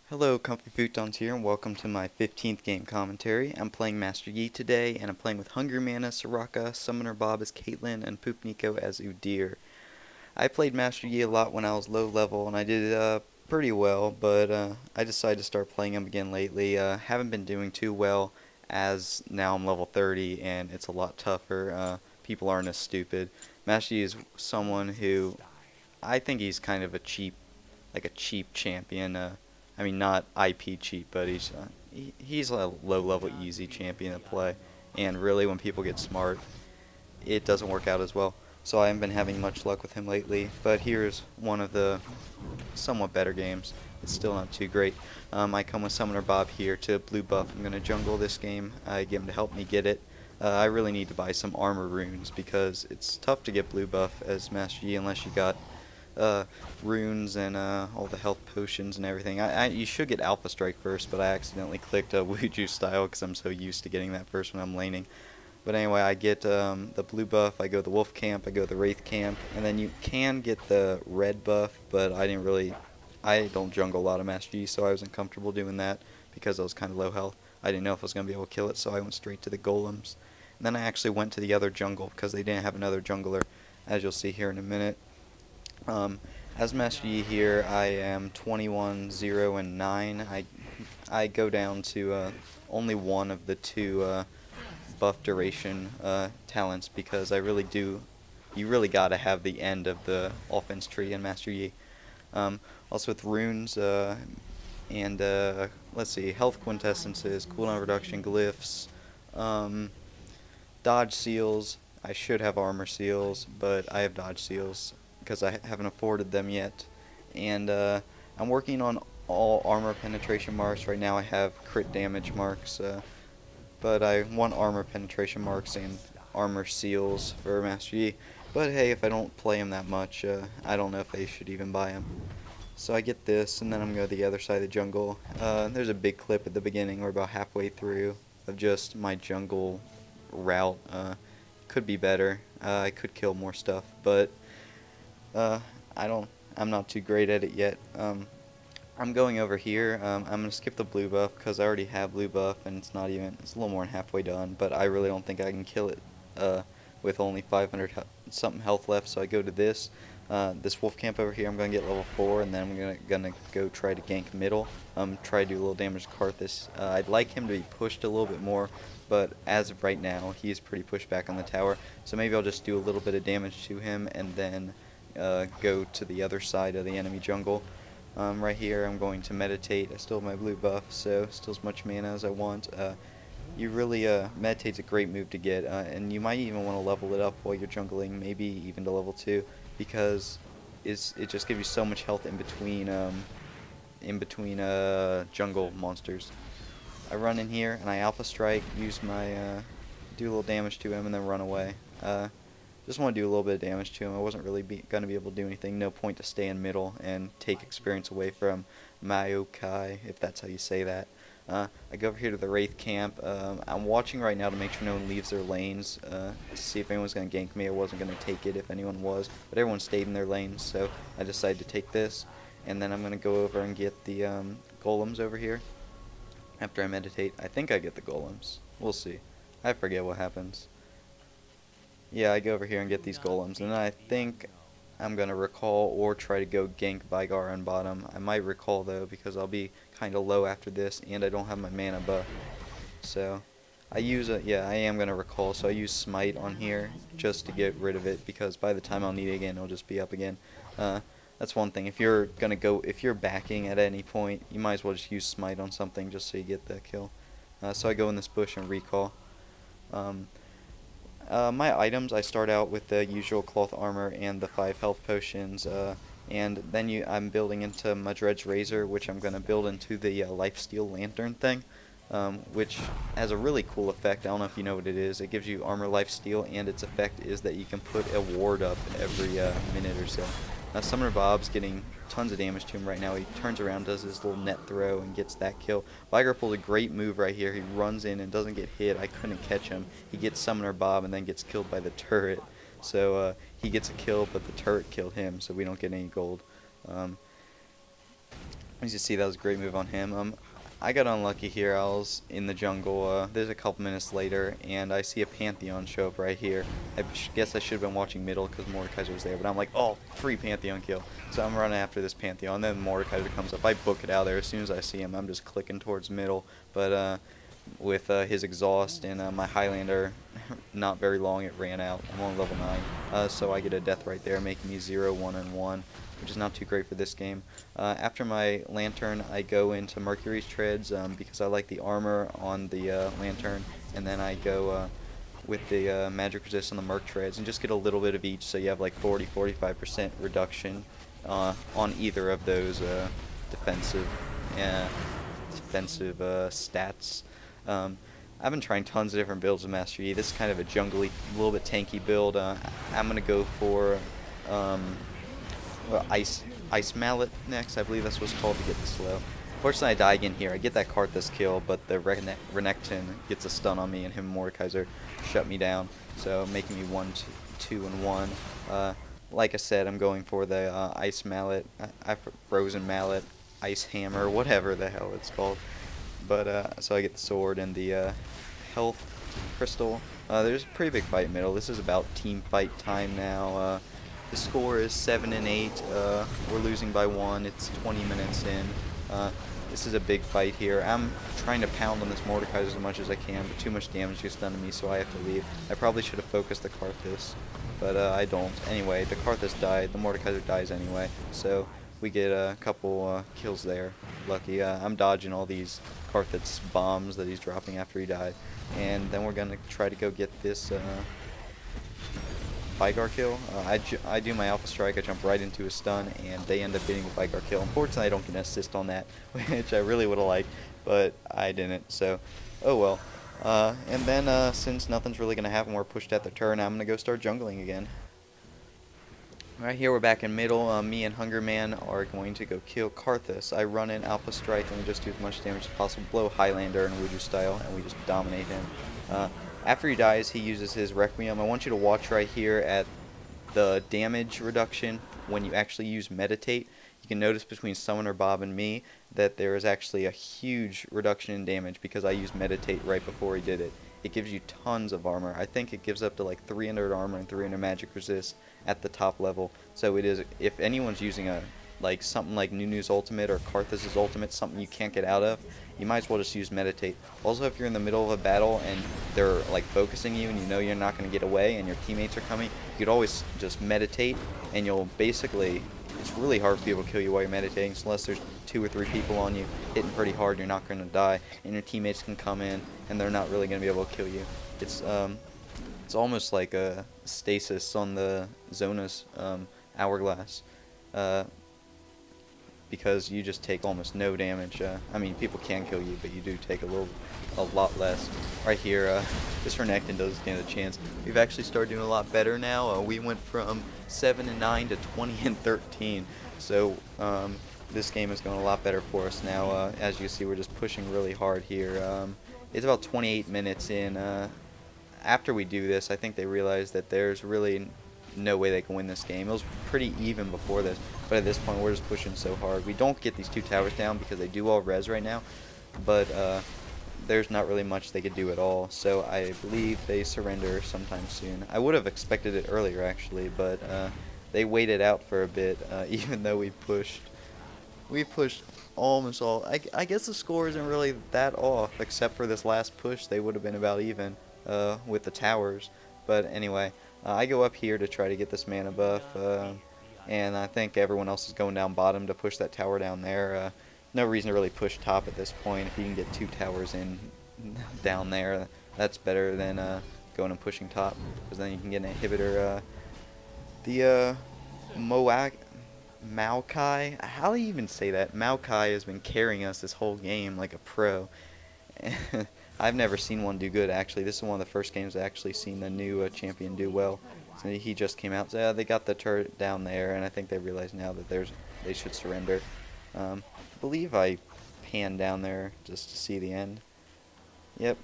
Hello, ComfyFutons here, and welcome to my 15th game commentary. I'm playing Master Yi today, and I'm playing with Hungry Mana, Soraka, Summoner Bob as Caitlyn, and Poop Nico as Udyr. I played Master Yi a lot when I was low level, and I did pretty well, but I decided to start playing him again lately. Haven't been doing too well, as now I'm level 30, and it's a lot tougher. People aren't as stupid. Master Yi is someone who, I think he's kind of a cheap champion. I mean, not IP cheap, but he's a low-level easy champion to play. And really, when people get smart, it doesn't work out as well. So I haven't been having much luck with him lately. But here's one of the somewhat better games. It's still not too great. I come with Summoner Bob here to blue buff. I'm going to jungle this game. I get him to help me get it. I really need to buy some armor runes because it's tough to get blue buff as Master Yi unless you got runes and all the health potions and everything. You should get Alpha Strike first, but I accidentally clicked Wuju style because I'm so used to getting that first when I'm laning. But anyway, I get the blue buff, I go the wolf camp, I go the wraith camp, and then you can get the red buff, but I don't jungle a lot of Master Yi, so I wasn't comfortable doing that because I was kind of low health. I didn't know if I was going to be able to kill it, so I went straight to the golems. And then I actually went to the other jungle because they didn't have another jungler, as you'll see here in a minute. As Master Yi here, I am 21, 0, and 9. I go down to only one of the two buff duration talents because you really gotta have the end of the offense tree in Master Yi. Also with runes and let's see, health quintessences, cooldown reduction glyphs, dodge seals. I should have armor seals, but I have dodge seals because I haven't afforded them yet. And I'm working on all armor penetration marks. Right now I have crit damage marks, but I want armor penetration marks and armor seals for Master Yi. But hey, if I don't play him that much, I don't know if I should even buy him. So I get this, and then I'm going to the other side of the jungle. There's a big clip at the beginning, or about halfway through, of just my jungle route. Could be better. I could kill more stuff, but I'm not too great at it yet. I'm going over here. I'm gonna skip the blue buff because I already have blue buff and it's a little more than halfway done, but I really don't think I can kill it with only 500 something health left, so I go to this wolf camp over here. I'm gonna get level 4, and then I'm gonna go try to gank middle, try to do a little damage to Karthus. I'd like him to be pushed a little bit more, but as of right now he's pretty pushed back on the tower, so maybe I'll just do a little bit of damage to him and then go to the other side of the enemy jungle. Right here I'm going to meditate. I still have my blue buff, so still as much mana as I want. Meditate's a great move to get, and you might even want to level it up while you're jungling, maybe even to level 2, because it just gives you so much health in between jungle monsters. I run in here and I Alpha Strike, use my do a little damage to him, and then run away. Just want to do a little bit of damage to him. I wasn't really going to be able to do anything. No point to stay in middle and take experience away from Maokai, if that's how you say that. I go over here to the Wraith camp. I'm watching right now to make sure no one leaves their lanes, to see if anyone's going to gank me. I wasn't going to take it if anyone was, but everyone stayed in their lanes, so I decided to take this. And then I'm going to go over and get the golems over here. After I meditate, I think I get the golems. We'll see. I forget what happens. Yeah, I go over here and get these golems, and then I think I'm going to recall or try to go gank Vigar on bottom. I might recall, though, because I'll be kind of low after this, and I don't have my mana buff. So, I am going to recall, so I use Smite on here just to get rid of it, because by the time I'll need it again, it'll just be up again. That's one thing. If you're backing at any point, you might as well just use Smite on something just so you get the kill. So I go in this bush and recall. My items, I start out with the usual cloth armor and the 5 health potions, and then I'm building into Madred's Razor, which I'm going to build into the lifesteal lantern thing, which has a really cool effect. I don't know if you know what it is. It gives you armor lifesteal, and its effect is that you can put a ward up every minute or so. Now Summoner Bob's getting tons of damage to him right now. He turns around, does his little net throw, and gets that kill. Vigar pulls a great move right here. He runs in and doesn't get hit. I couldn't catch him. He gets Summoner Bob and then gets killed by the turret. So he gets a kill, but the turret killed him, so we don't get any gold. As you see, that was a great move on him. I got unlucky here. I was in the jungle. There's a couple minutes later, and I see a Pantheon show up right here. I guess I should have been watching middle because Mordekaiser was there, but I'm like, oh, free Pantheon kill. So I'm running after this Pantheon, and then Mordekaiser comes up. I book it out there. As soon as I see him, I'm just clicking towards middle. But with his exhaust and my Highlander, not very long, it ran out. I'm on level 9, so I get a death right there, making me 0, 1, and 1. Which is not too great for this game. After my Lantern, I go into Mercury's Treads because I like the armor on the Lantern, and then I go with the Magic Resist on the Merc Treads, and just get a little bit of each, so you have like 40-45% reduction on either of those defensive stats. I've been trying tons of different builds with Master Yi. This is kind of a jungly, little bit tanky build. I'm going to go for Ice Mallet next, I believe that's what's called, to get the slow. Fortunately, I die again here. I get that Karthus kill, but the Renekton gets a stun on me, and him and Mordekaiser shut me down, so making me 1, 2, and 1. Like I said, I'm going for the Ice Mallet, Frozen Mallet, Ice Hammer, whatever the hell it's called. But so I get the sword and the health crystal. There's a pretty big fight in middle. This is about team fight time now. The score is 7 and 8. We're losing by 1. It's 20 minutes in. This is a big fight here. I'm trying to pound on this Mordekaiser as much as I can, but too much damage gets done to me, so I have to leave. I probably should have focused the Karthus, but I don't. Anyway, the Karthus died. The Mordekaiser dies anyway, so we get a couple kills there. Lucky. I'm dodging all these Karthus bombs that he's dropping after he died, and then we're going to try to go get this Vigar kill. I do my Alpha Strike, I jump right into a stun, and they end up getting the Vigar kill. Unfortunately, I don't get an assist on that, which I really would have liked, but I didn't, so oh well. And then, since nothing's really going to happen, we're pushed at the turn, I'm going to go start jungling again. Right here, we're back in middle. Me and Hunger Man are going to go kill Karthus. I run in Alpha Strike, and we just do as much damage as possible, blow Highlander in Udyr style, and we just dominate him. After he dies, he uses his Requiem. I want you to watch right here at the damage reduction when you actually use Meditate. You can notice between Summoner Bob and me that there is actually a huge reduction in damage because I used Meditate right before he did it. It gives you tons of armor. I think it gives up to like 300 armor and 300 magic resist at the top level. So it is, if anyone's using something like Nunu's ultimate or Karthus' ultimate, something you can't get out of, you might as well just use Meditate. Also, if you're in the middle of a battle and they're like focusing you and you know you're not going to get away and your teammates are coming, you could always just meditate, and you'll basically, it's really hard for people to kill you while you're meditating, so unless there's 2 or 3 people on you hitting pretty hard, you're not going to die, and your teammates can come in and they're not really going to be able to kill you. It's almost like a stasis on the Zona's hourglass. Because you just take almost no damage. I mean, people can kill you, but you do take a lot less. Right here, this Renekton doesn't stand a chance. We've actually started doing a lot better now. We went from 7 and 9 to 20 and 13. So this game is going a lot better for us now. As you see, we're just pushing really hard here. It's about 28 minutes in. After we do this, I think they realize that there's really no way they can win this game. It was pretty even before this, but at this point we're just pushing so hard. We don't get these 2 towers down because they do all res right now, but there's not really much they could do at all, so I believe they surrender sometime soon. I would have expected it earlier actually, but they waited out for a bit, even though we pushed almost all. I guess the score isn't really that off, except for this last push. They would have been about even with the towers, but anyway. I go up here to try to get this mana buff, and I think everyone else is going down bottom to push that tower down there. No reason to really push top at this point. If you can get 2 towers in down there, that's better than going and pushing top, because then you can get an inhibitor. The Maokai, how do you even say that? Maokai has been carrying us this whole game like a pro. I've never seen one do good, actually. This is one of the first games I've actually seen the new champion do well. So he just came out, so yeah, they got the turret down there, and I think they realize now that they should surrender. I believe I panned down there just to see the end. Yep,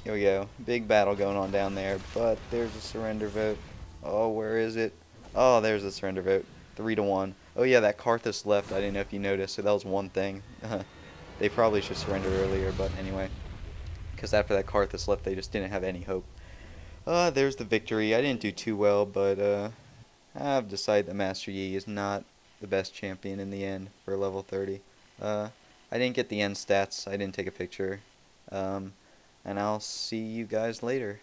here we go. Big battle going on down there, but there's a surrender vote. Oh, where is it? Oh, there's the surrender vote. 3-1. Oh yeah, that Karthus left. I didn't know if you noticed, so that was one thing. They probably should surrender earlier, but anyway. Because after that Karthus left, they just didn't have any hope. There's the victory. I didn't do too well, but I've decided that Master Yi is not the best champion in the end for level 30. I didn't get the end stats. I didn't take a picture. And I'll see you guys later.